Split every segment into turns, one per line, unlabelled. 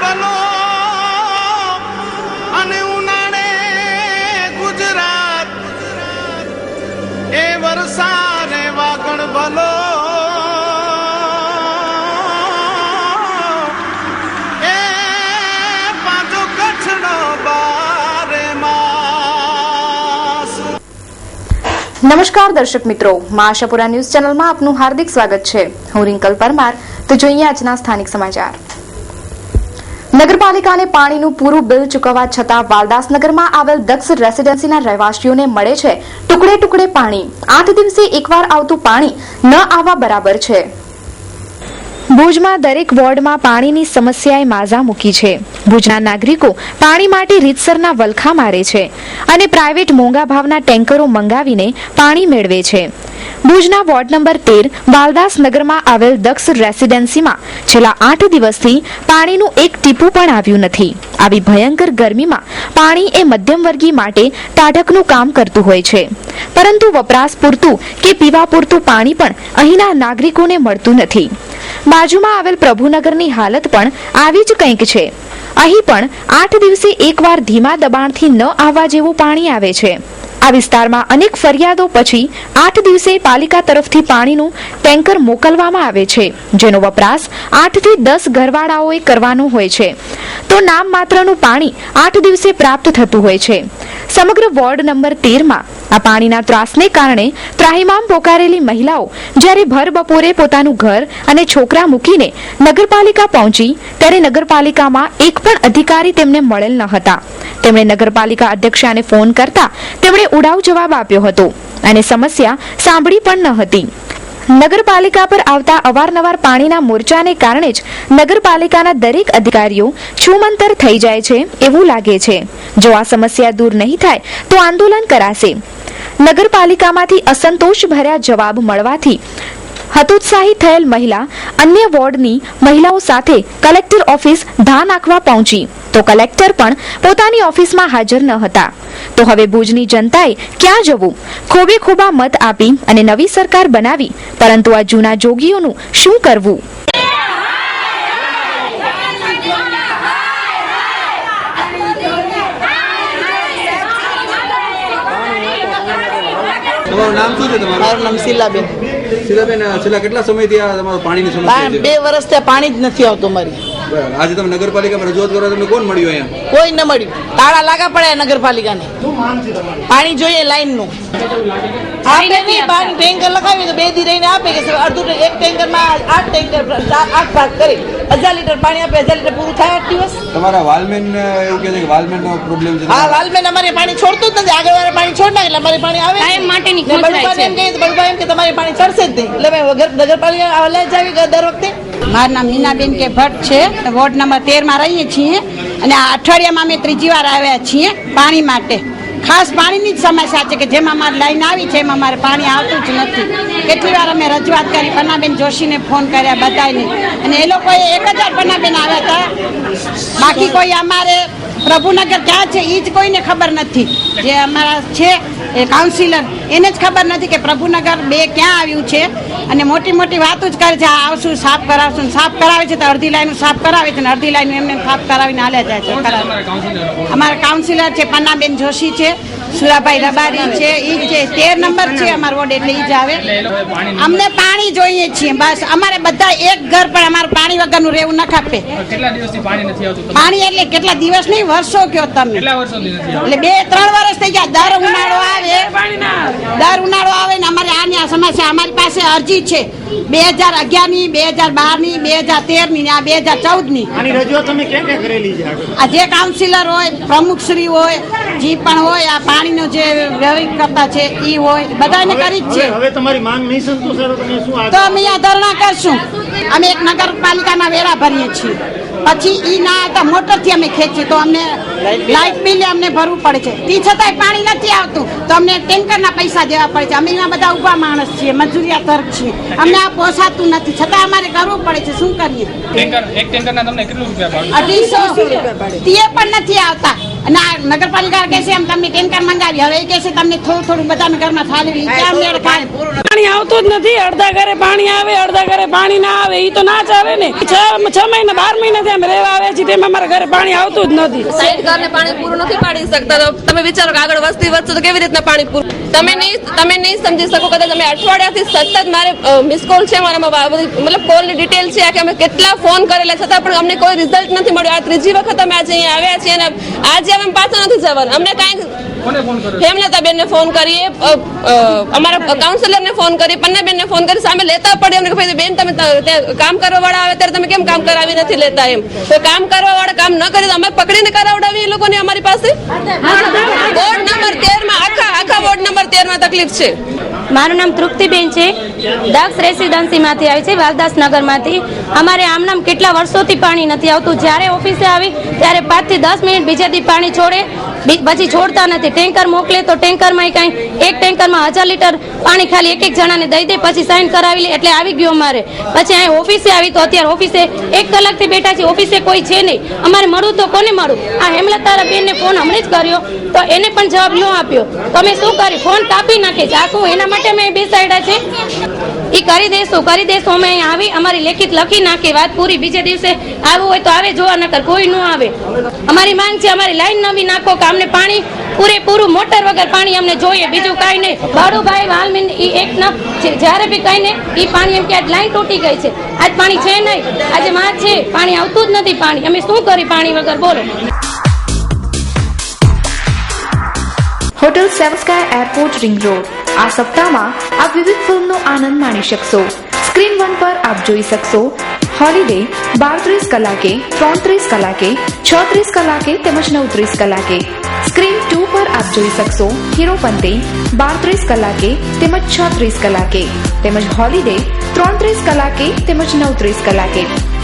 ભલો અને ઉનાળે ગુજરાત એ વરસાદ વાગણ ભલો એ પાછો કચ્છનો બારે માસ।
નમસ્કાર દર્શક મિત્રો, માં આશાપુરા ન્યૂઝ ચેનલમાં આપનું હાર્દિક સ્વાગત છે। હું રિંકલ પરમાર। તો જોઈએ આજના સ્થાનિક સમાચાર। નગરપાલિકાને પાણીનું પૂરું બિલ ચૂકવવા છતાં વાલદાસનગરમાં આવેલ દક્ષ રેસીડેન્સીના રહેવાસીઓને મળે છે ટુકડે ટુકડે પાણી। 8 દિવસે એકવાર આવતું પાણી ન આવવા બરાબર છે। ભુજમાં દરેક વોર્ડમાં પાણીની સમસ્યાએ માઝા મૂકી છે। ભુજના નાગરિકો પાણી માટે રીતસરના વલખા મારે છે અને પ્રાઇવેટ મોંઘા ભાવના ટેન્કરો મંગાવીને પાણી મેળવે છે। ભુજના વોર્ડ નંબર 13 વાલદાસનગરમાં આવેલ દક્ષ રેસીડેન્સીમાં છેલ્લા 8 દિવસથી પાણીનું એક ટીપું પણ આવ્યું નથી। આવી ભયંકર ગરમીમાં પાણી એ મધ્યમવર્ગીય માટે ટાઢકનું કામ કરતું હોય છે, પરંતુ વપરાશ પૂરતું કે પીવા પૂરતું પાણી પણ અહીંના નાગરિકોને મળતું નથી। બાજુમાં આવેલ પ્રભુનગરની હાલત પણ આવી જ કંઈક છે। અહીં પણ 8 દિવસે એકવાર ધીમા દબાણથી ન આવવા જેવું પાણી આવે છે। આ વિસ્તારમાં અનેક ફરિયાદો પછી 8 દિવસે પાલિકા તરફથી પાણીનું ટેન્કર મોકલવામાં આવે છે, જેનો વપરાશ 8 થી 10 ઘરવાળાઓએ કરવાનો હોય છે, તો નામ માત્રનું પાણી 8 દિવસે પ્રાપ્ત થતું હોય છે। સમગ્ર વોર્ડ નંબર 13માં આ પાણીના ત્રાસને કારણે ત્રાહિમામ પોકારેલી મહિલાઓ જ્યારે ભર બપોરે પોતાનું ઘર અને છોકરા મૂકીને નગરપાલિકા પહોંચી ત્યારે નગરપાલિકામાં એક પણ અધિકારી તેમને મળેલ ન હતા। તેમણે નગરપાલિકા અધ્યક્ષાને ફોન કરતા તેમણે ઉડાવ જવાબ આપ્યો હતો અને સમસ્યા સાંભળી પણ ન હતી। નગરપાલિકા પર આવતા અવારનવાર પાણીના મોરચાને કારણે જ નગરપાલિકાના દરેક અધિકારીઓ છૂમંતર થઈ જાય છે એવું લાગે છે। જો આ સમસ્યા દૂર નહીં થાય તો આંદોલન કરાશે। નગરપાલિકામાંથી અસંતોષ ભર્યા જવાબ મળવાથી હતોત્સાહી થયેલ મહિલા અન્ય વોર્ડની મહિલાઓ સાથે કલેક્ટર ઓફિસ ધા નાખવા પહોંચી, તો કલેક્ટર પણ પોતાની ઓફિસમાં હાજર ન હતા। તો હવે ભુજની જનતાએ ક્યાં જવું? ખોબે ખોબા મત આપી અને નવી સરકાર બનાવી, પરંતુ આ જૂના જોગીઓનું શું કરવું?
તમારું નામ શું છે?
મારું નામ શીલાબેન।
શીલાબેન, છેલ્લા કેટલા સમયથી આ તમારું પાણીની સમસ્યા છે?
2 વર્ષથી પાણી જ નથી આવતું મારી।
બરાબર, આજે તમે નગરપાલિકામાં રજૂઆત કરવા તમને કોણ મળ્યું અહીંયા?
કોઈ ન મળ્યું, તાળા લાગા પડ્યા નગરપાલિકાને। પાણી જોઈએ લાઈનનું, આપે નહીં પાણી। ટેન્કર લગાવી તો 2 દી રહીને આપે કે અડધું એક ટેન્કરમાં 8 ટેન્કર 8 ભાગ કરી 1000 લીટર પાણી આપે। 1000 લીટર પૂરું થાય 8 દિવસ?
તમારા વાલમેન એવું કહે છે કે વાલમેનનો પ્રોબ્લેમ છે?
હા, વાલમેન અમારે પાણી છોડતું જ નથી। આગળ વાળા પાણી છોડ નાખે એટલે અમારે પાણી આવે
કાયમ માટેની
ને બળુભાઈ એમ કહે તો બળુભાઈ એમ કે તમારે પાણી ચડશે જ નહીં, એટલે નગરપાલિકા લઈ જ આવી દર વખતે।
મારું નામ મીનાબેન કે ભટ્ટ છે। વોર્ડ નંબર 13 માં રહીએ છીએ અને આ અઠવાડિયામાં અમે 3જી વાર આવ્યા છીએ પાણી માટે। ખાસ પાણીની જ સમસ્યા છે કે જેમાં અમારી લાઈન આવી છે એમાં અમારે પાણી આવતું જ નથી। કેટલી વાર અમે રજૂઆત કરી, પન્નાબેન જોશીને ફોન કર્યા બધાને, અને એ લોકોએ 1000 પન્નાબેન આવ્યા હતા, બાકી કોઈ અમારે પ્રભુનગર ક્યાં છે એ જ કોઈને ખબર નથી। જે અમારા છે એ કાઉન્સિલર એને જ ખબર નથી કે પ્રભુનગર 2 ક્યાં આવ્યું છે, અને મોટી મોટી વાતો જ કરે છે, આ આવશું સાફ કરાવશું। સાફ કરાવે છે તો અડધી લાઈન સાફ કરાવે છે ને અડધી લાઈન એમને સાફ કરાવીને હાલ્યા જાય છે। અમારા કાઉન્સિલર છે પન્નાબેન જોશી છે, સુરાભાઈ રબારી છે, ઈ છે 13 નંબર છે અમારો વોર્ડ, એટલે ઈ જ આવે। અમને પાણી જોઈએ છીએ બસ। અમારે બધા એક ઘર પણ અમારે પાણી વગરનું રહેવું ન ખપે।
કેટલા દિવસથી પાણી નથી આવતું?
પાણી એટલે કેટલા દિવસ નહીં, વર્ષો કયો તમે?
કેટલા વર્ષોથી નથી આવતું?
એટલે 2-3 વર્ષ થઈ ગયા। દર ઉનાળો આવે ને અમારે આની આ સમસ્યા, અમારી પાસે અરજી છે 2011 ની, 2012 ની, 2013 ની, આ 2014 ની।
આની રજૂઆત તમે ક્યાં ક્યાં કરેલી છે?
આ જે કાઉન્સિલર હોય, પ્રમુખશ્રી હોય, જે પણ હોય, આ પાણીનો જે વ્યવહાર કરતા છે ઈ હોય, બધાને કરી જ છે।
હવે તમારી માંગ નહીં સંતોષાય તો તમે શું
તો અમે અહીંયા ધરણા કરશું। અમે એક નગરપાલિકાના વેરા ભરીએ છીએ, પછી ઈ ના આવતા મોટરથી અમે ખેંચીએ તો અમને લાઇટ બિલ અમને ભરવું પડે છે। તે છતાંય પાણી નથી આવતું તો અમને ટેન્કરના પૈસા દેવા પડે છે। અમે અહીંયા બધા ઊભા માણસ છીએ, મજૂરિયા તર્ક છીએ, અમને આ પોસાતું નથી, છતાં અમારે કરવું પડે છે। શું કરીએ?
એક ટેન્કરના તમને કેટલું રૂપિયા ભાડું?
250 રૂપિયા ભાડે, તે પણ નથી આવતા। અને આ નગરપાલિકા કહે છે એમ તમે ટેન્કરમાં મંગાવી, હવે એ કહે છે તમને થોડું થોડું બધાને ઘરમાં ફાળવી, ક્યાં મેળ ખાય?
પાણી આવતું જ નથી. અડધા ઘરે પાણી આવે, અડધા ઘરે પાણી ના આવે. એ તો ના ચાલે ને. 6 મહિના 12 મહિનાથી અમે રહેવા આવ્યા છીએ, તેમાં અમારા ઘરે પાણી આવતું જ નથી.
60 ઘરને પાણી પૂરું નથી પાડી શકતા. તો તમે વિચારો કે આગળ વસ્તી વધશે તો કેવી રીતના પાણી પૂરું? તમે નહીં સમજી શકો. કદાચ તમે અઠવાડિયાથી સતત મારે મિસ કોલ છે મારામાં, મતલબ કોલની ડિટેલ છે કે અમે કેટલા ફોન કરેલા છતાં પણ અમને કોઈ રિઝલ્ટ નથી મળ્યું. આ ત્રીજી વખત અમે આજે અહીંયા આવ્યા છીએ અને આજે અમે પાછા નથી જવાનું. અમને કાંઈ હેમલતાબેનને ફોન કરીએ, અમારા કાઉન્સિલરને ફોન કરી, પન્નાબેનને ફોન કરી, સામે લેતા પડે અમને કે ભાઈ બેન તમે કામ કરવા વાળા આવે ત્યારે તમે કેમ કામ કરાવી નથી લેતા? એમ તો કામ કરવા વાળા કામ ન કરે તો અમે પકડીને કરાવડાવી એ લોકોને અમારી પાસે. વોર્ડ નંબર 13 માં આખા વોર્ડ નંબર 13 માં તકલીફ છે.
મારું નામ તૃપ્તિબેન છે, દક્ષ રેસિડેન્સી માંથી આવી છે, વાલદાસ નગર માંથી. અમારે આમનામ કેટલા વર્ષોથી પાણી નથી આવતું. જ્યારે ઓફિસે આવી ત્યારે 5 થી 10 મિનિટ બીજેથી પાણી છોડે, પછી છોડતા નથી. ટેન્કર મોકલે તો ટેન્કરમાં કાંઈ એક ટેન્કરમાં 1000 લીટર પાણી ખાલી એક જણાને દઈ દે, પછી સાઈન કરાવી લે એટલે આવી ગયું અમારે. પછી અહીં ઓફિસે આવી તો અત્યારે ઓફિસે 1 કલાકથી બેઠા છે, ઓફિસે કોઈ છે નહીં. અમારે મળવું તો કોને મળવું? આ હેમલતા બેનને ફોન હમણાં જ કર્યો તો એને પણ જવાબ ન આપ્યો. તો અમે શું કરી? ફોન કાપી નાખે છે. આ શું? એના માટે અમે બેસાડ્યા છે. એ કરી દેશું. અમે અહીં આવી અમારી લેખિત લખી નાખી, વાત પૂરી. બીજે દિવસે આવવું હોય તો આવે, જોવા નકર કોઈ ન આવે. અમારી માંગ છે અમારી લાઈન નવી નાખો કે અમને પાણી પૂરેપૂરું મોટર વગર પાણી અમને જોઈએ, બીજું કાંઈ નહીં. બાળુભાઈ વાલમીન એક ન જ્યારે બી કઈ ને એ પાણી એમ કે આજ લાઈન તૂટી ગઈ છે, આજ પાણી છે નહીં, આજે માં છે, પાણી આવતું જ નથી. પાણી અમે શું કરી પાણી વગર? બોલો.
હોટલ સેવન સ્કાય એરપોર્ટ રિંગ રોડ. આ સપ્તાહમાં આપ વિવિધ ફિલ્મનો આનંદ માણી શકશો. સ્ક્રીન 1 પર આપ જોઈ શકશો હોલિડે 12:30 કલાકે, 3:30 કલાકે, 6:30 કલાકે તેમજ 9:30 કલાકે. સ્ક્રીન 2 પર આપ જોઈ શકશો હીરોપંતે 12:30 કલાકે તેમજ 6:30 કલાકે, તેમજ હોલિડે 3:30 કલાકે તેમજ 9:30 કલાકે.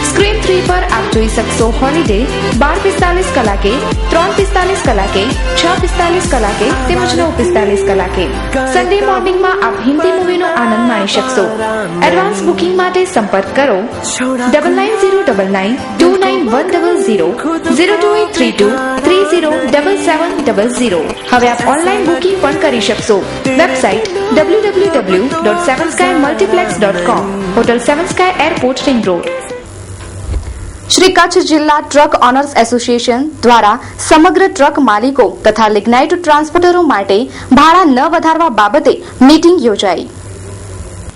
સ્ક્રીન 3 પર આપ જોઈ શકશો હોલિડે 12:45 કલાકે, 3:45 કલાકે, 6:45 કલાકે તેમજ 9:45 કલાકે. સન્ડે મોર્નિંગમાં આપ હિન્દી મૂવીનો આનંદ માણી શકશો. એડવાન્સ બુકિંગ માટે સંપર્ક કરો 9909929100 02832 307700. હવે આપ ઓનલાઈન બુકિંગ પણ કરી શકશો. Website www.7skymultiplex.com. Hotel 7 sky airport ring road. Shri Kutch જિલ્લા ટ્રક ઓનર્સ એસોસિએશન દ્વારા સમગ્ર ટ્રક માલિકો તથા લિગ્નાઇટ ટ્રાન્સપોર્ટરો માટે ભાડા ન વધારવા બાબતે મીટિંગ યોજાઈ.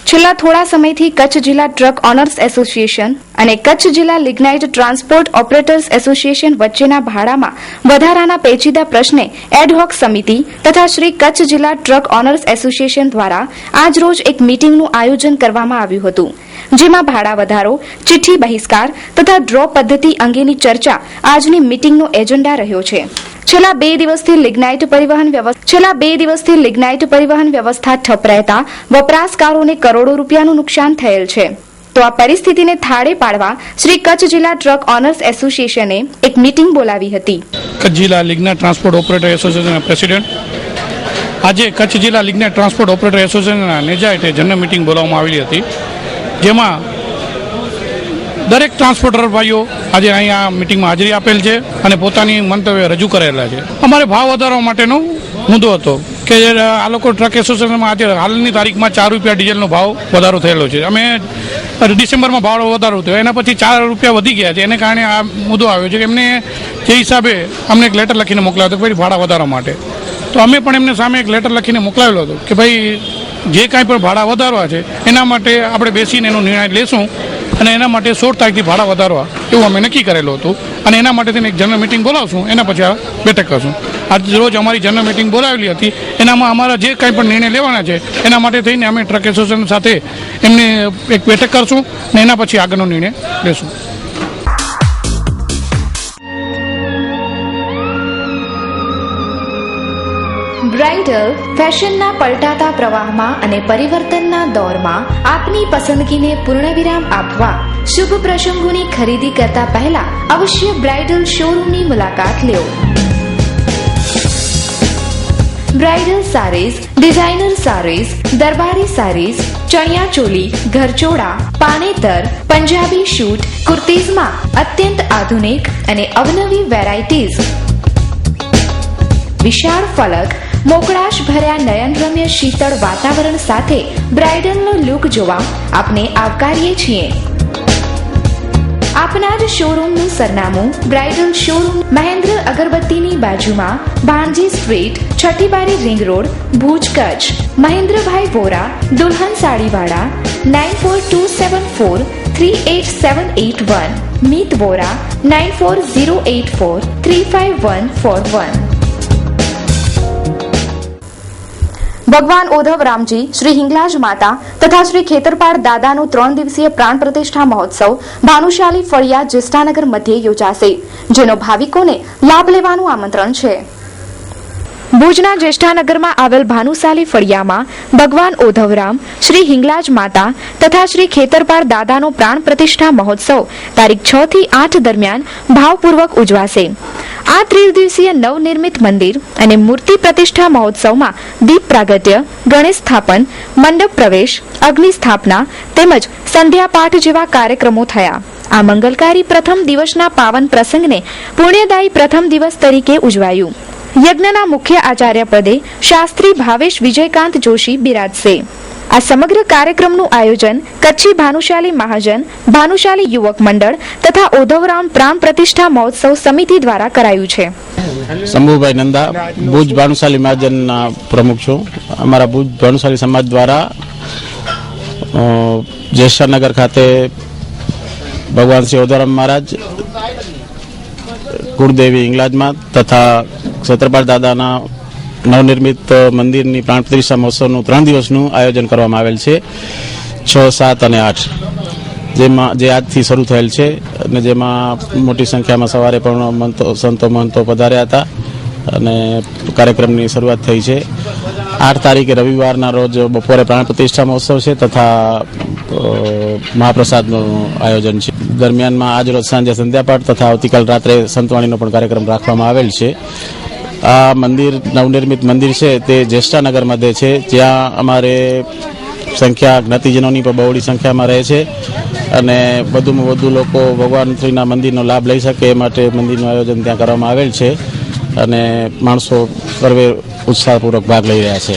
છેલ્લા થોડા સમયથી કચ્છ જિલ્લા ટ્રક ઓનર્સ એસોસિએશન અને કચ્છ જિલ્લા લિગ્નાઇટ ટ્રાન્સપોર્ટ ઓપરેટર્સ એસોસિએશન વચ્ચેના ભાડામાં વધારાના પેચીદા પ્રશ્ને એડહોક સમિતિ તથા શ્રી કચ્છ જિલ્લા ટ્રક ઓનર્સ એસોસિએશન દ્વારા આજ રોજ એક મીટિંગનું આયોજન કરવામાં આવ્યું હતું, જેમાં ભાડા વધારો, ચિઠ્ઠી બહિષ્કાર તથા ડ્રો પદ્ધતિ અંગેની ચર્ચા આજની મીટિંગનો એજન્ડા રહ્યો છે. છેલ્લા 2 દિવસથી લિગ્નાઇટ પરિવહન વ્યવસ્થા ઠપ રહેતા વપરાશકારોને કરોડો રૂપિયાનું નુકસાન થયેલ છે. તો આ પરિસ્થિતિને થાળે પાડવા શ્રી કચ્છ જિલ્લા ટ્રક ઓનર્સ એસોસિએશને એક મીટિંગ બોલાવી હતી.
કચ્છ જિલ્લા લિગ્નાઇટ ટ્રાન્સપોર્ટ ઓપરેટર એસોસિએશનના પ્રેસિડેન્ટ આજે કચ્છ જિલ્લા લિગ્નાઇટ ટ્રાન્સપોર્ટ ઓપરેટર એસોસિએશનના નેજા હેઠળ જનરલ મીટિંગ બોલાવવામાં આવેલી હતી, જેમાં દરેક ટ્રાન્સપોર્ટર ભાઈઓ આજે અહીંયા મીટિંગમાં હાજરી આપેલ છે અને પોતાની મંતવ્ય રજૂ કરેલા છે. અમારે ભાવ વધારવા માટેનો મુદ્દો હતો કે આ લોકો ટ્રક એસોસિએશનમાં આજે હાલની તારીખમાં 4 રૂપિયા ડીઝલનો ભાવ વધારો થયેલો છે. અમે ડિસેમ્બરમાં ભાવ વધારો થયો, એના પછી 4 રૂપિયા વધી ગયા છે. એને કારણે આ મુદ્દો આવ્યો છે કે એમને જે હિસાબે અમને એક લેટર લખીને મોકલાવ્યો હતો ભાઈ ભાડા વધારવા માટે. તો અમે પણ એમને સામે એક લેટર લખીને મોકલાવેલો હતો કે ભાઈ જે કાંઈ પણ ભાડા વધારવા છે એના માટે આપણે બેસીને એનો નિર્ણય લેશું અને એના માટે 16 તારીખથી ભાડા વધારવા એવું અમે નક્કી કરેલું હતું અને એના માટે થઈને એક જનરલ મિટિંગ બોલાવશું, એના પછી આ બેઠક કરશું. આજ રોજ અમારી જનરલ મિટિંગ બોલાવેલી હતી, એનામાં અમારા જે કાંઈ પણ નિર્ણય લેવાના છે એના માટે થઈને અમે ટ્રક એસોસિએશન સાથે એમને એક બેઠક કરશું અને એના પછી આગળનો નિર્ણય લેશું.
બ્રાઇડલ ફેશનના પલટાતા પ્રવાહમાં અને પરિવર્તનના દોરમાં આપની પસંદગીને પૂર્ણવિરામ આપવા શુભ પ્રસંગોની ખરીદી કરતા પહેલા અવશ્ય બ્રાઇડલ શોરૂમની મુલાકાત લો. Bridal saris, designer saris, Darbari saris, chaniya choli, ઘરચોળા, પાનેતર, પંજાબી શૂટ, કુર્તીઝમાં અત્યંત આધુનિક અને અવનવી વેરાયટીઝ, વિશાળ ફલક, મોકળાશ ભર્યા નયનરમ્ય શીતળ વાતાવરણ સાથે બ્રાઇડલનો લુક જોવા આપને આવકારીએ છીએ. આપના જ શોરૂમનું સરનામું બ્રાઇડલ શોરૂમ મહેન્દ્ર અગરબત્તીની બાજુમાં, ભાણજી સ્ટ્રીટ, છઠ્ઠી બારી, રિંગ રોડ, ભુજ, કચ્છ. મહેન્દ્રભાઈ વોરા, દુલ્હન સાડીવાળા, 9427438781. મીત વોરા, 9408435141. ભગવાન ઓધવ રામજી, શ્રી હિંગલાજ માતા તથા શ્રી ખેતરપાળ દાદાનો 3 દિવસીય પ્રાણ પ્રતિષ્ઠા મહોત્સવ ભાનુશાલી ફળિયા જેષ્ઠાનગર મધ્યે યોજાશે, જેનો ભાવિકોને લાભ લેવાનું આમંત્રણ છે. ભુજના જેષ્ઠાનગરમાં આવેલ ભાનુશાલી ફળિયામાં ભગવાન ઓધવરામ, શ્રી હિંગલાજ માતા તથા શ્રી ખેતરપાળ દાદાનો પ્રાણ પ્રતિષ્ઠા મહોત્સવ તારીખ 6 થી 8 દરમિયાન ભાવપૂર્વક ઉજવાશે. આ ત્રિદિવસીય નવનિર્મિત મંદિર અને મૂર્તિ પ્રતિષ્ઠા મહોત્સવમાં દીપ પ્રાગટ્ય, ગણેશ સ્થાપન, મંડપ પ્રવેશ, અગ્નિ સ્થાપના તેમજ સંધ્યા પાઠ જેવા કાર્યક્રમો થયા. આ મંગલકારી પ્રથમ દિવસના પાવન પ્રસંગને પુણ્યદાયી પ્રથમ દિવસ તરીકે ઉજવાયું. યજ્ઞના મુખ્ય આચાર્ય પદે શાસ્ત્રી ભાવેશ વિજયકાંત જોશી બિરાજશે. આ સમગ્ર કાર્યક્રમનું આયોજન કચ્છી ભાનુશાલી મહાજન, ભાનુશાલી યુવક મંડળ તથા ઓધવરામ પ્રાણ પ્રતિષ્ઠા મહોત્સવ સમિતિ દ્વારા કરાયું છે.
શંભુભાઈ નંદા, ભુજ ભાનુશાલી મહાજનના પ્રમુખ છું. અમારા ભુજ ભાનુશાલી સમાજ દ્વારા જેષ્ઠાનગર ખાતે ભગવાન શ્રી ઓધવરામ મહારાજ, કુળદેવી હિંગલાજમાં તથા ખેતરપાળ દાદાના નવનિર્મિત મંદિરની પ્રાણ પ્રતિષ્ઠા મહોત્સવનું 3 દિવસનું આયોજન કરવામાં આવેલ છે, 6, 7 અને 8, જેમાં જે આજથી શરૂ થયેલ છે અને જેમાં મોટી સંખ્યામાં સવારે પણ સંતો મહંતો પધાર્યા હતા અને કાર્યક્રમની શરૂઆત થઈ છે. 8 તારીખે રવિવારના રોજ બપોરે પ્રાણ પ્રતિષ્ઠા મહોત્સવ છે તથા મહાપ્રસાદનું આયોજન છે. દરમિયાનમાં આજ રોજ સાંજે સંધ્યાપાઠ તથા આવતીકાલ રાત્રે સંતવાણીનો પણ કાર્યક્રમ રાખવામાં આવેલ છે. આ મંદિર નવનિર્મિત મંદિર છે તે જેષ્ઠાનગર મધ્યે છે, જ્યાં અમારે સંખ્યા જ્ઞાતિજનોની પણ બહોળી સંખ્યામાં રહે છે અને વધુમાં વધુ લોકો ભગવાન શ્રીના મંદિરનો લાભ લઈ શકે એ માટે મંદિરનું આયોજન ત્યાં કરવામાં આવેલ છે અને માણસો સર્વે ઉત્સાહપૂર્વક ભાગ લઈ રહ્યા છે.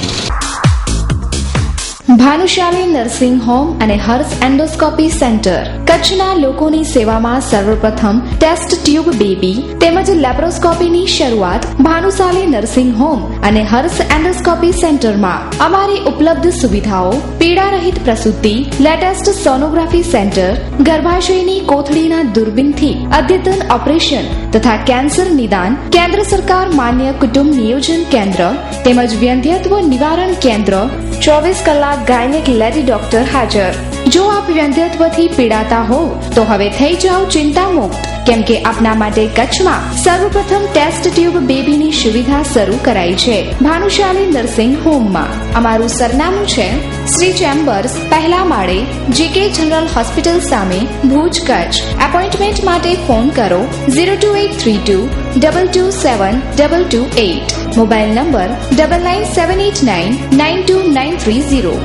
ભાનુશાલી નર્સિંગ હોમ અને હર્ષ એન્ડોસ્કોપી સેન્ટર કચ્છના લોકોની સેવામાં સર્વપ્રથમ ટેસ્ટ ટ્યુબ બેબી તેમજ લેપ્રોસ્કોપીની શરૂઆત ભાનુશાલી નર્સિંગ હોમ અને હર્ષ એન્ડોસ્કોપી સેન્ટરમાં. અમારી ઉપલબ્ધ સુવિધાઓ: પીડા રહિત પ્રસૂતિ, લેટેસ્ટ સોનોગ્રાફી સેન્ટર, ગર્ભાશયની કોથળીના દૂરબીનથી અદ્યતન ઓપરેશન તથા કેન્સર નિદાન, કેન્દ્ર સરકાર માન્ય કુટુંબ નિયોજન કેન્દ્ર તેમજ વ્યંધ્યત્વ નિવારણ કેન્દ્ર, 24 કલાક ગાયનેક લેડી ડોક્ટર હાજર. જો આપ વ્યંધ્યત્વથી પીડાતા હો તો હવે થઈ જાઓ ચિંતા મુક્ત, કેમ કે આપના માટે કચ્છમાં સર્વપ્રથમ ટેસ્ટ ટ્યુબ બેબીની સુવિધા શરૂ કરાઈ છે ભાનુશાલી નર્સિંગ હોમમાં. અમારું સરનામું છે શ્રી ચેમ્બર્સ, પહેલા માળે, જીકે જનરલ હોસ્પિટલ સામે, ભુજ, કચ્છ. એપોઇન્ટમેન્ટ માટે ફોન કરો 02832227228. Mobile number 9978992930.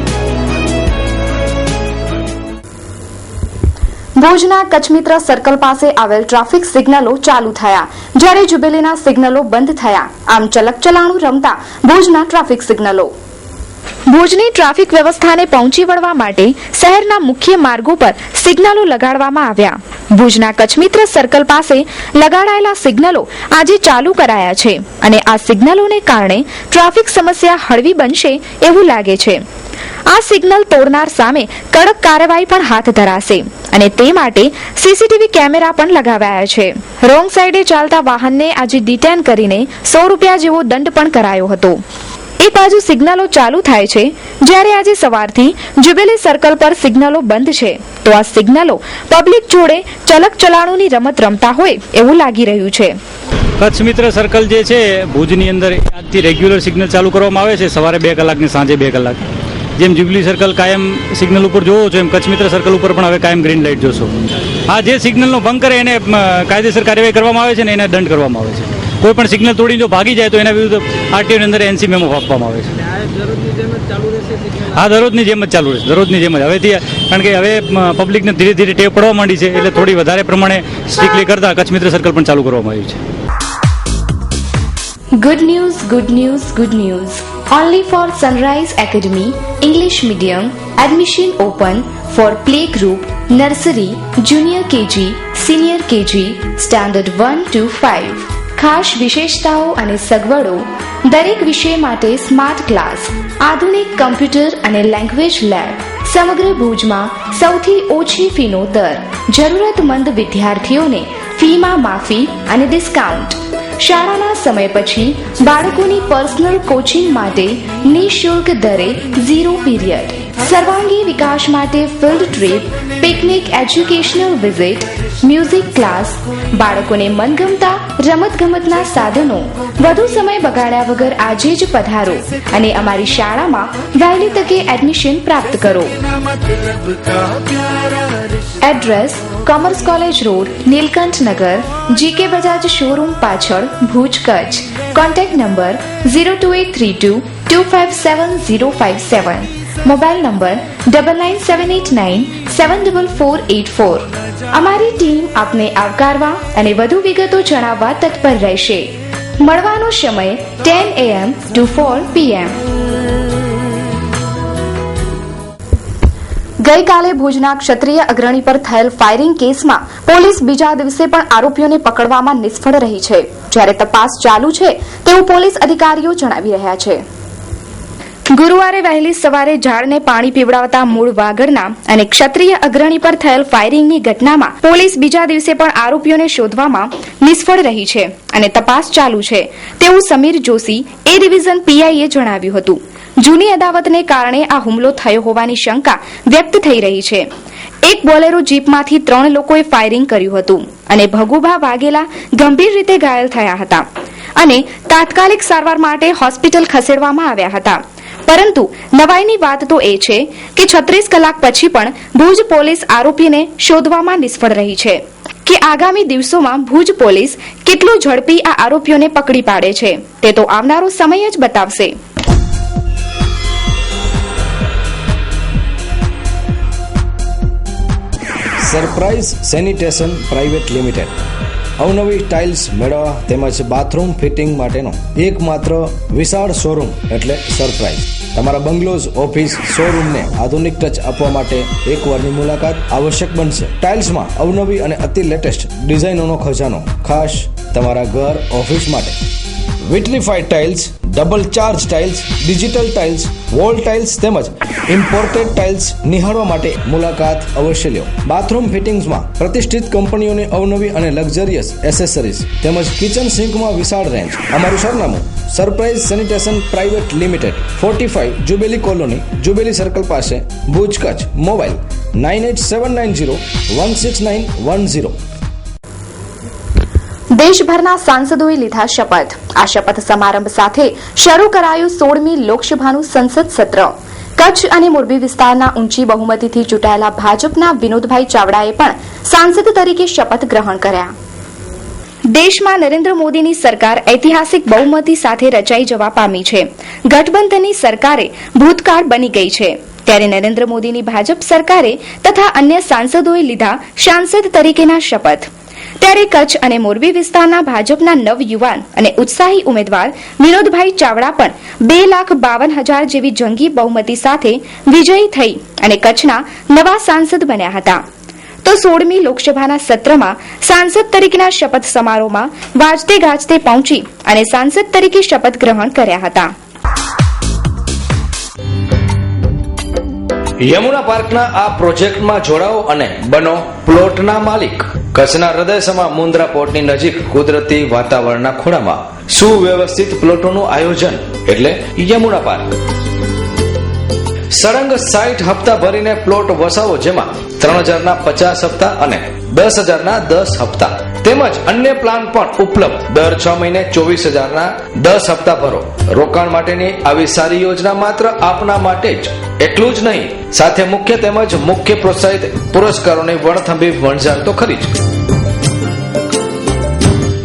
ભુજના કચ્છમિત્ર સર્કલ પાસે આવેલ ટ્રાફિક સિગ્નલો ચાલુ થયા, જ્યારે જુબેલીના સિગ્નલો બંધ થયા. આમ ચલકચલાણું રમતા ભુજના ટ્રાફિક સિગ્નલો. ભુજની ટ્રાફિક વ્યવસ્થાને પહોંચી વળવા માટે શહેરના મુખ્ય માર્ગો પર સિગ્નલો લગાડવામાં આવ્યા. ભુજના કચ્છમિત્ર સર્કલ પાસે લગાડાયેલા સિગ્નલો આજે ચાલુ કરાયા છે અને આ સિગ્નલોને કારણે ટ્રાફિક સમસ્યા હળવી બનશે એવું લાગે છે. આ સિગ્નલ તોડનાર સામે કડક કાર્યવાહી પણ હાથ ધરાશે અને તે માટે સીસીટીવી કેમેરા પણ લગાવાયા છે. રોંગ સાઈડે ચાલતા વાહનને આજે ડિટેન કરીને 100 રૂપિયા જેવો દંડ પણ કરાયો હતો. એક બાજુ સિગ્નલો ચાલુ થાય છે, જ્યારે આજે સવારથી જુબેલી સર્કલ પર સિગ્નલો બંધ છે, તો આ સિગ્નલો પબ્લિક જોડે ચલક ચલાણુની રમત રમતા હોય એવું લાગી રહ્યું છે.
કચ્છ મિત્ર સર્કલ જે છે ભુજની અંદર આજથી રેગ્યુલર સિગ્નલ ચાલુ કરવામાં આવે છે, સવારે 2 કલાક ને સાંજે 2 કલાક. જેમ જ્યુબલી સર્કલ કાયમ સિગ્નલ ઉપર જોવો છો એમ કચ્છ મિત્ર સર્કલ ઉપર પણ હવે કાયમ ગ્રીન લાઇટ જોશો. આ જે સિગ્નલનો ભંગ કરે એને કાયદેસર કાર્યવાહી કરવામાં આવે છે ને એને દંડ કરવામાં આવે છે. કોઈ પણ સિગ્નલ તોડીને જો ભાગી જાય તો એના વિરુદ્ધ આરટીઓની અંદર એનસી મેમો આપવામાં આવે છે. હા, દરરોજની જેમ જ ચાલુ રહેશે, દરરોજની જેમ જ હવેથી, કારણ કે હવે પબ્લિકને ધીરે ધીરે ટેવ પડવા માંડી છે એટલે થોડી વધારે પ્રમાણે સ્ટ્રિક્ટલી કરતા કચ્છ મિત્ર સર્કલ પણ ચાલુ કરવામાં આવ્યું છે.
Good news, good news, good news. Only for Sunrise Academy, English Medium, admission open for playgroup, nursery, junior KG, senior KG, standard 1 to 5. ખાસ વિશેષતાઓ અને સગવડો દરેક વિષય માટે સ્માર્ટ ક્લાસ, આધુનિક કમ્પ્યુટર અને લેંગ્વેજ લેબ, સમગ્ર ભુજમાં સૌથી ઓછી ફીનો દર, જરૂરતમંદ વિદ્યાર્થીઓને ફીમાં માફી અને ડિસ્કાઉન્ટ. શાળાના સમય પછી બાળકોની પર્સનલ કોચિંગ માટે નિઃશુલ્ક દરે 0 પીરિયડ. સર્વાંગી વિકાસ માટે field trip, picnic, educational visit, music class, બાળકોને મનગમતા રમતગમતના સાધનો. વધુ સમય બગાડ્યા વગર આજે જ પધારો અને અમારી શાળામાં વહેલી તકે એડમિશન પ્રાપ્ત કરો. Address: commerce college road, Nilkanth Nagar, GK Bajaj showroom પાછળ, Bhuj, Kutch. Contact number 02832257057. Mobile number 9978974484. અમારી ટીમ આપને આવકારવા અને વધુ વિગતો જણાવવા તત્પર રહેશે. મળવાનો સમય 10 AM to 4 PM. ગઈકાલે ભુજના ક્ષત્રિય અગ્રણી પર થયેલ ફાયરિંગ કેસમાં પોલીસ બીજા દિવસે પણ આરોપીઓને પકડવામાં નિષ્ફળ રહી છે, જ્યારે તપાસ ચાલુ છે તેવું પોલીસ અધિકારીઓ જણાવી રહ્યા છે. ગુરુવારે વહેલી સવારે ઝાડને પાણી પીવડાવતા મૂળ વાગડના અને ક્ષત્રિય અગ્રણી પર થયેલ ફાયરિંગની ઘટનામાં પોલીસ બીજા દિવસે પણ આરોપીઓને શોધવામાં નિષ્ફળ રહી છે અને તપાસ ચાલુ છે તેવું સમીર જોશી, એ ડિવિઝન પીઆઈએ જણાવ્યું હતું. જૂની અદાવતને કારણે આ હુમલો થયો હોવાની શંકા વ્યક્ત થઈ રહી છે. એક બોલેરો જીપમાંથી 3 લોકોએ ફાયરિંગ કર્યું હતું અને ભગુભા વાઘેલા ગંભીર રીતે ઘાયલ થયા હતા અને તાત્કાલિક સારવાર માટે હોસ્પિટલ ખસેડવામાં આવ્યા હતા. પરંતુ નવાઈની વાત તો એ છે કે 36 કલાક પછી પણ ભુજ પોલીસ આરોપીને શોધવામાં નિષ્ફળ રહી છે. કે આગામી દિવસોમાં ભુજ પોલીસ કેટલું ઝડપી આ આરોપીઓને પકડી પાડે છે તે તો આવનારો સમય જ બતાવશે.
સરપ્રાઇઝ સેનિટેશન પ્રાઇવેટ લિમિટેડ અવનવી ટાઇલ્સ મેળવવા તેમજ બાથરૂમ ફિટિંગ માટેનો એકમાત્ર વિશાળ શોરૂમ એટલે સરપ્રાઇઝ. તમારા બંગલોઝ, ઓફિસ, શોરૂમને આધુનિક ટચ આપવા માટે એકવારની મુલાકાત આવશ્યક બનશે. ટાઇલ્સમાં અવનવી અને અતિ લેટેસ્ટ ડિઝાઇનોનો ખજાનો ખાસ તમારા ઘર, ઓફિસ માટે. Vitrified tiles, double charge tiles, digital tiles, wall tiles તેમજ ઇમ્પોર્ટેડ ટાઇલ્સ નિહાળવા માટે મુલાકાત અવશ્ય લો. બાથરૂમ ફિટિંગ્સમાં પ્રતિષ્ઠિત કંપનીઓની અવનવી અને લક્ઝરિયસ એસેસરીઝ તેમજ કિચન સિંકમાં વિશાળ રેન્જ. અમારું સરનામું surprise sanitation private limited, 45 jubilee colony, jubilee circle પાસે, ભુજ, કચ્છ. મોબાઈલ 9879016910.
દેશભરના સાંસદોએ લીધા શપથ. આ શપથ સમારંભ સાથે શરૂ કરાયું 16મી લોકસભાનું સંસદ સત્ર. કચ્છ અને મોરબી વિસ્તારના ઊંચી બહુમતીથી ચૂંટાયેલા ભાજપના વિનોદભાઈ ચાવડાએ પણ સાંસદ તરીકે શપથ ગ્રહણ કર્યા. દેશમાં નરેન્દ્ર મોદીની સરકાર ઐતિહાસિક બહુમતી સાથે રચાઈ જવા પામી છે. ગઠબંધનની સરકારે ભૂતકાળ બની ગઈ છે, ત્યારે નરેન્દ્ર મોદીની ભાજપ સરકારે તથા અન્ય સાંસદોએ લીધા સાંસદ તરીકેના શપથ. ત્યારે કચ્છ અને મોરબી વિસ્તારના ભાજપના નવયુવાન અને ઉત્સાહી ઉમેદવાર વિનોદભાઈ ચાવડા પણ 2,52,000 જેવી જંગી બહુમતી સાથે વિજયી થઈ અને કચ્છના નવા સાંસદ બન્યા હતા. તો 16મી લોકસભાના સત્રમાં સાંસદ તરીકેના શપથ સમારોહમાં વાજતે ગાજતે પહોંચી અને સાંસદ તરીકે શપથ ગ્રહણ કર્યા હતા.
યમુના પાર્કના આ પ્રોજેક્ટમાં જોડાઓ અને બનો પ્લોટના માલિક. કચ્છના હૃદયસમા મુન્દ્રા પોર્ટની નજીક કુદરતી વાતાવરણના ખૂણામાં સુવ્યવસ્થિત પ્લોટોનું આયોજન એટલે યમુના પાર્ક. સળંગ 60 હપ્તા ભરીને પ્લોટ વસાવો, જેમાં 3,000ના 50 હપ્તા અને 10,000ના 10 હપ્તા તેમજ અન્ય પ્લાન પણ ઉપલબ્ધ. દર 6 મહિને 24,000ના 10 હપ્તા ભરો. રોકાણ માટેની આવી સારી યોજના માત્ર આપના માટે જ. એટલું જ નહીં, સાથે મુખ્ય તેમજ મુખ્ય પ્રોત્સાહિત પુરસ્કારોની વણથંભી વણઝાર તો ખરી જ.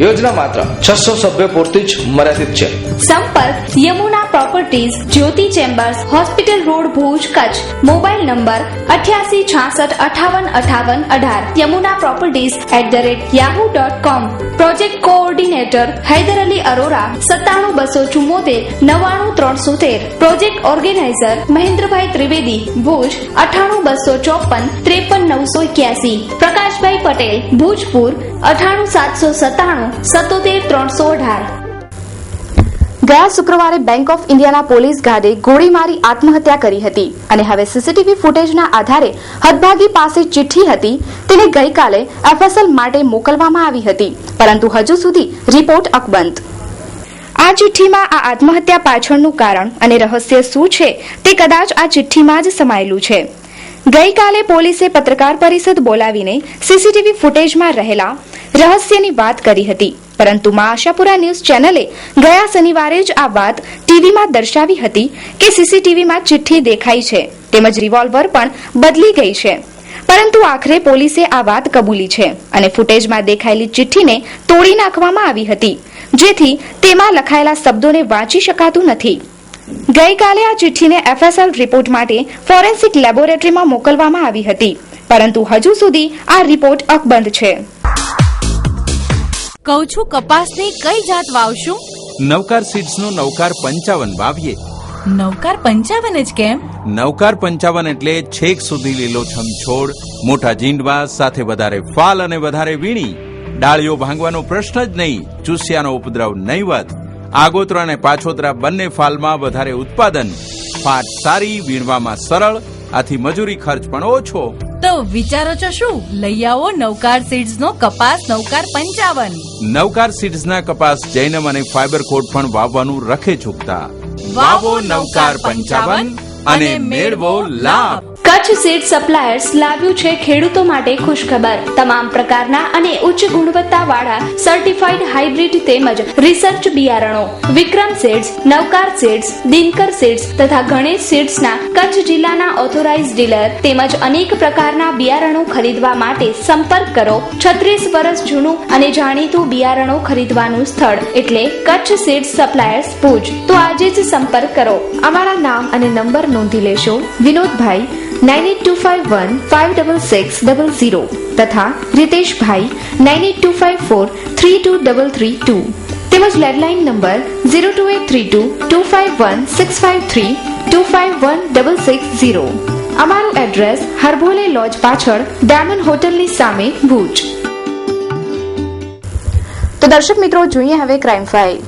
યોજના માત્ર 600 સભ્યો પૂરતી જ મર્યાદિત છે.
સંપર્ક Yamuna properties, Jyoti chambers, hospital road, Bhuj, Kutch. Mobile number 8866585818. Yamuna properties@yahoo.com. Project coordinator Haider Ali Arora 97 274 99 313. Project organizer Mahendrabhai Trivedi, Bhuj 98 254 53 981. Prakashbhai Patel, Bhujpur 98 797 77 318. ગયા શુક્રવારે બેંક ઓફ ઇન્ડિયાના પોલીસ ગાર્ડે ગોળી મારી આત્મહત્યા કરી હતી અને હવે સીસીટીવી ફૂટેજના આધારે હદભાગી પાસે ચિઠ્ઠી હતી તેને ગઈકાલે એફએસએલ માટે મોકલવામાં આવી હતી, પરંતુ હજુ સુધી રિપોર્ટ અકબંધ. આ ચિઠ્ઠીમાં આ આત્મહત્યા પાછળનું કારણ અને રહસ્ય શું છે તે કદાચ આ ચિઠ્ઠીમાં જ સમાયેલું છે. ગઈકાલે પોલીસે પત્રકાર પરિષદ બોલાવીને સીસીટીવી ફૂટેજમાં રહેલા રહસ્યની વાત કરી હતી, પરંતુ મા આશાપુરા ન્યૂઝ ચેનલે ગયા શનિવારે જ આ વાત ટીવીમાં દર્શાવી હતી કે સીસીટીવીમાં ચિઠ્ઠી દેખાઈ છે તેમજ રિવોલ્વર પણ બદલી ગઈ છે, પરંતુ આખરે પોલીસે આ વાત કબૂલી છે અને ફૂટેજમાં દેખાયેલી ચિઠ્ઠીને તોડી નાખવામાં આવી હતી, જેથી તેમાં લખાયેલા શબ્દોને વાંચી શકાતું નથી. ગઈકાલે આ ચિઠ્ઠીને એફએસએલ રિપોર્ટ માટે ફોરેન્સિક લેબોરેટરીમાં મોકલવામાં આવી હતી, પરંતુ હજુ સુધી આ રિપોર્ટ અકબંધ છે.
કહું છું કપાસની કઈ જાત વાવશું?
નવકાર સીડ્સનો નવકાર 55 વાવીએ.
નવકાર 55 જ કેમ?
નવકાર 55 એટલે છેક સુધી લીલોછમ છોડ, મોટા જીંડવા સાથે વધારે ફાલ અને વધારે વીણી, ડાળીઓ ભાંગવાનો પ્રશ્ન જ નહીં, ચૂસિયાનો ઉપદ્રવ નહીવત, આગોતરા અને પાછોતરા બંને ફાલમાં વધારે ઉત્પાદન, ફાટ સારી, વીણવામાં સરળ, આથી મજૂરી ખર્ચ પણ ઓછો.
તો વિચારો છો શું? લઈ આવો નવકાર સીડ્સનો કપાસ નવકાર 55.
નવકાર સીડ્સના કપાસ જૈનમ અને ફાઈબર કોટ પણ વાવવાનું રખે ચૂકતા. વાવો નવકાર 55 અને મેળવો લાભ.
કચ્છ સીડ સપ્લાયર્સ લાવ્યું છે ખેડૂતો માટે ખુશખબર. તમામ પ્રકારના અને ઉચ્ચ ગુણવત્તાવાળા સર્ટિફાઈડ હાઇબ્રિડ તેમજ રિસર્ચ બિયારણો વિક્રમ સીડ્સ, નવકાર સીડ્સ, દિનકર સીડ્સ તથા ગણેશ સીડ્સના કચ્છ જિલ્લાના ઓથોરાઇઝ ડીલર તેમજ અનેક પ્રકારના બિયારણો ખરીદવા માટે સંપર્ક કરો. 36 વર્ષ જૂનું અને જાણીતું બિયારણો ખરીદવાનું સ્થળ એટલે કચ્છ સીડ સપ્લાયર્સ ભુજ. તો આજે જ સંપર્ક કરો. અમારા નામ અને નંબર નોંધી લેશો. વિનોદભાઈ 9825156600 તથા રીતેશભાઈ 9825432332 તેમજ લેન્ડલાઇન નંબર 02832251653 251660. અમારું એડ્રેસ હરભોલે લોજ પાછળ ડાયમંડ હોટલની સામે ભુજ. તો દર્શક મિત્રો, જોઈએ હવે ક્રાઇમ ફાઇલ.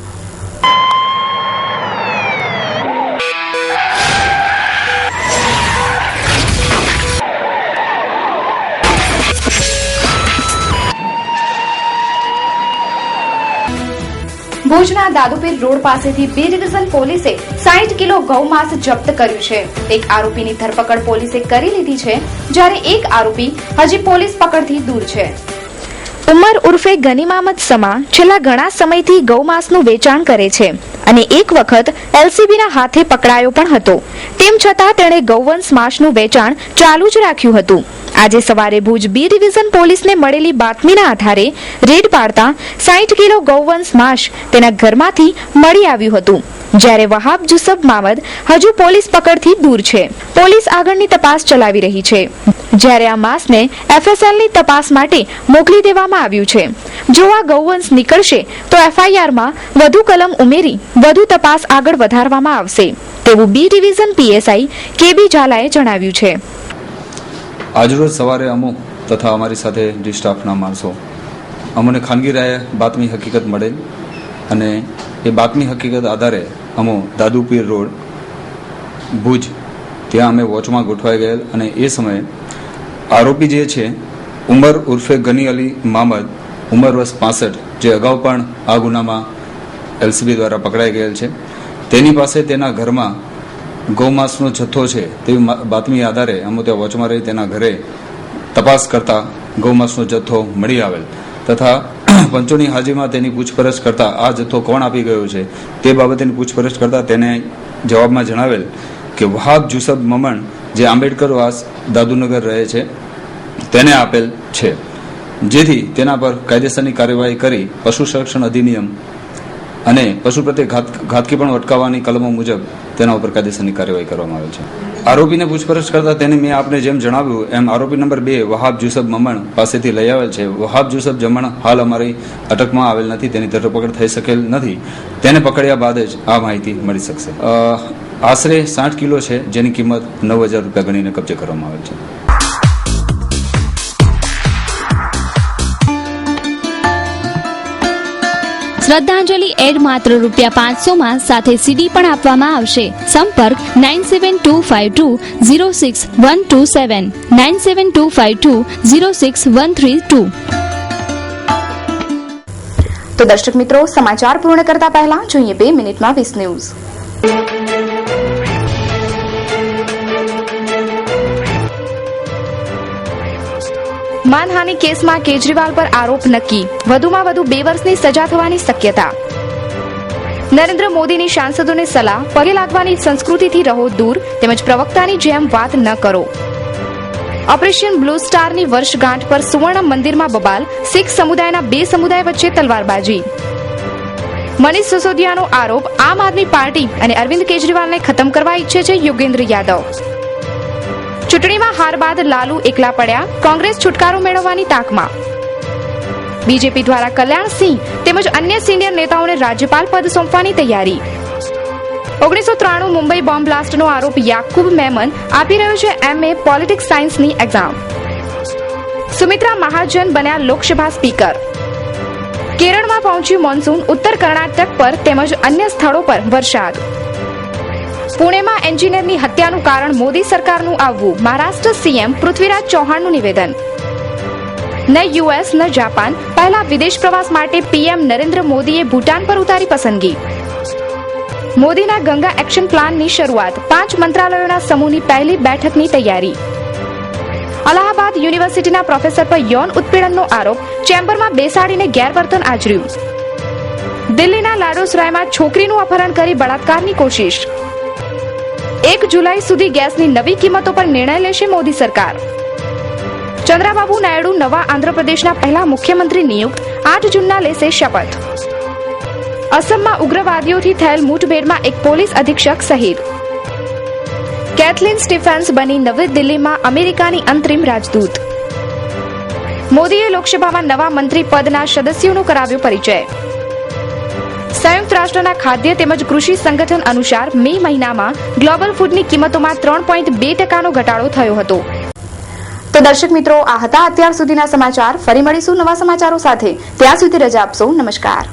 ભુજના દાદુપીર રોડ પાસેથી બી ડિવિઝન પોલીસે 60 કિલો ગૌમાંસ જપ્ત કર્યું છે. એક આરોપીની ધરપકડ પોલીસે કરી લીધી છે, જ્યારે એક આરોપી હજી પોલીસ પકડથી દૂર છે. ઉમર ઉર્ફે ગનીમામદ સમા છેલ્લા ઘણા સમયથી ગૌમાંસનું વેચાણ કરે છે અને એક વખત એલસીબીના હાથે પકડાયો પણ હતો. તેમ છતાં તેણે ગૌવંશ માંસનું વેચાણ ચાલુ જ રાખ્યું હતું. આજે સવારે ભુજ બી ડિવિઝન પોલીસને મળેલી બાતમીના આધારે રેડ પાડતા 60 કિલો ગૌવંશ માંસ તેના ઘરમાંથી મળી આવ્યું હતું, જ્યારે વહાબ જુસબ મામદ હજુ પોલીસ પકડથી દૂર છે. પોલીસ આગળની તપાસ ચલાવી રહી છે, જ્યારે આ માંસને એફએસએલની તપાસ માટે મોકલી દેવામાં આવ્યું છે. જો આ ગૌવંશ નીકળશે તો એફઆઈઆરમાં વધુ કલમ ઉમેરી વધુ તપાસ આગળ વધારવામાં આવશે તેવું બી ડિવિઝન પીએસઆઈ કેબી ઝાલાએ જણાવ્યું છે.
આજરોજ સવારે અમુક તથા અમારી સાથે ડી સ્ટાફના માણસો અમને ખાનગી રાયે બાતમી હકીકત મળેલ અને એ બાતમી હકીકત આધારે અમો દાદુપીર રોડ ભુજ ત્યાં અમે વોચમાં ગોઠવાઈ ગયેલ અને એ સમયે આરોપી જે છે ઉમર ઉર્ફે ગની અલી મામદ ઉંમર વર્ષ 65 જે અગાઉ પણ આ ગુનામાં એલસીબી દ્વારા પકડાઈ ગયેલ છે, તેની પાસે તેના ઘરમાં ગૌમાંસનો જથ્થો છે તેવી બાતમી આધારે અમે ત્યાં વોચમાં રહી તેના ઘરે તપાસ કરતા ગૌમાંસનો જથ્થો મળી આવેલ તથા પંચોની હાજરીમાં તેની પૂછપરછ કરતા આ જથ્થો કોણ આપી ગયો છે તે બાબતેની પૂછપરછ કરતા તેને જવાબમાં જણાવેલ કે વહાબ જુસબ મમણ જે આંબેડકરવાસ દાદુનગર રહે છે તેને આપેલ છે, જેથી તેના પર કાયદેસરની કાર્યવાહી કરી પશુ સંરક્ષણ અધિનિયમ અને પશુ પ્રત્યે ઘાતકી પણ અટકાવવાની કલમો મુજબ તેના ઉપર કાયદેસરની કાર્યવાહી કરવામાં આવે છે. આરોપીને પૂછપરછ કરતા તેને મેં આપને જેમ જણાવ્યું એમ આરોપી નંબર 2 વહાબ જુસબ મમણ પાસેથી લઈ આવેલ છે. વહાબ જુસબ જમણ હાલ અમારી અટકમાં આવેલ નથી, તેની ધરપકડ થઈ શકેલ નથી. તેને પકડ્યા બાદ જ આ માહિતી મળી શકશે. આશરે 60 કિલો છે, જેની કિંમત 9,000 રૂપિયા ગણીને કબજે કરવામાં આવેલ છે.
શ્રદ્ધાંજલિ એડ માત્ર ₹500 સાથે સીડી પણ આપવામાં આવશે. સંપર્ક 9725206127 9725206132.
તો દર્શક મિત્રો, સમાચાર પૂર્ણ કરતા પહેલા જોઈએ 2 મિનિટમાં 20 ન્યૂઝ. માનહાનિ કેસમાં કેજરીવાલ પર આરોપ નક્કી, વધુમાં વધુ 2 વર્ષની સજા થવાની શક્યતા. નરેન્દ્ર મોદીની સાંસદોને સલાહ, પગે લાગવાની સંસ્કૃતિથી રહો દૂર, તેમજ પ્રવક્તાની જેમ વાત ન કરો. ઓપરેશન બ્લુ સ્ટારની વર્ષગાંઠ પર સુવર્ણ મંદિરમાં બબાલ, શીખ સમુદાયના 2 સમુદાય વચ્ચે તલવારબાજી. મનીષ સિસોદિયાનો આરોપ, આમ આદમી પાર્ટી અને અરવિંદ કેજરીવાલને ખતમ કરવા ઈચ્છે છે યોગેન્દ્ર યાદવ. ચૂંટણીમાં હાર બાદ લાલુ એકલા પડ્યા, કોંગ્રેસ છુટકારો મેળવવાની તાકમાં. બીજેપી દ્વારા કલ્યાણસિંહ તેમજ અન્ય સિનિયર નેતાઓને રાજ્યપાલ પદ સોંપવાની તૈયારી. 1993 મુંબઈ બોમ્બ બ્લાસ્ટનો આરોપ યાકુબ મેમન આપી રહ્યો છે MA પોલિટિક્સ સાયન્સની એક્ઝામ. સુમિત્રા મહાજન બન્યા લોકસભા સ્પીકર. કેરળમાં પહોંચ્યું મોન્સૂન, ઉત્તર કર્ણાટક પર તેમજ અન્ય સ્થળો પર વરસાદ. પુણેમાં એન્જિનિયરની હત્યાનું કારણ મોદી સરકારનું આવવું, મહારાષ્ટ્ર સીએમ પૃથ્વીરાજ ચૌહાણનું નિવેદન. ન US ન જાપાન, પહેલા વિદેશ પ્રવાસ માટે PM નરેન્દ્ર મોદીએ ભૂટાન પર ઉતારી પસંદગી. મોદીના ગંગા એક્શન પ્લાનની શરૂઆત, 5 મંત્રાલયોના સમૂહની પહેલી બેઠકની તૈયારી. અલ્હાબાદ યુનિવર્સિટીના પ્રોફેસર પર યૌન ઉત્પીડનનો આરોપ, ચેમ્બરમાં બેસાડીને ગેરવર્તન આચર્યું. દિલ્હીના લાડોસરાયમાં છોકરીનું અપહરણ કરી બળાત્કારની કોશિશ. 1 જુલાઈ સુધી ગેસની નવી કિંમતો પર નિર્ણય લેશે મોદી સરકાર. ચંદ્રાબાબુ નાયડુ નવા આંધ્રપ્રદેશના પહેલા મુખ્યમંત્રી નિયુક્ત, 8 જૂનના લેશે શપથ. અસમમાં ઉગ્રવાદીઓથી થયેલ મુઠભેડમાં એક પોલીસ અધિક્ષક શહીદ. કેથલિન સ્ટીફન્સ બની નવી દિલ્હીમાં અમેરિકાની અંતરિમ રાજદૂત. મોદીએ લોકસભામાં નવા મંત્રી પદના સદસ્યોનો કરાવ્યો પરિચય. સંયુક્ત રાષ્ટ્રના ખાદ્ય તેમજ કૃષિ સંગઠન અનુસાર મે મહિનામાં ગ્લોબલ ફૂડની કિંમતોમાં 3.2% ઘટાડો થયો હતો. તો દર્શક મિત્રો, આ હતા અત્યાર સુધીના સમાચાર. ફરી મળીશું નવા સમાચારો સાથે. ત્યાં સુધી રજા આપશો. નમસ્કાર.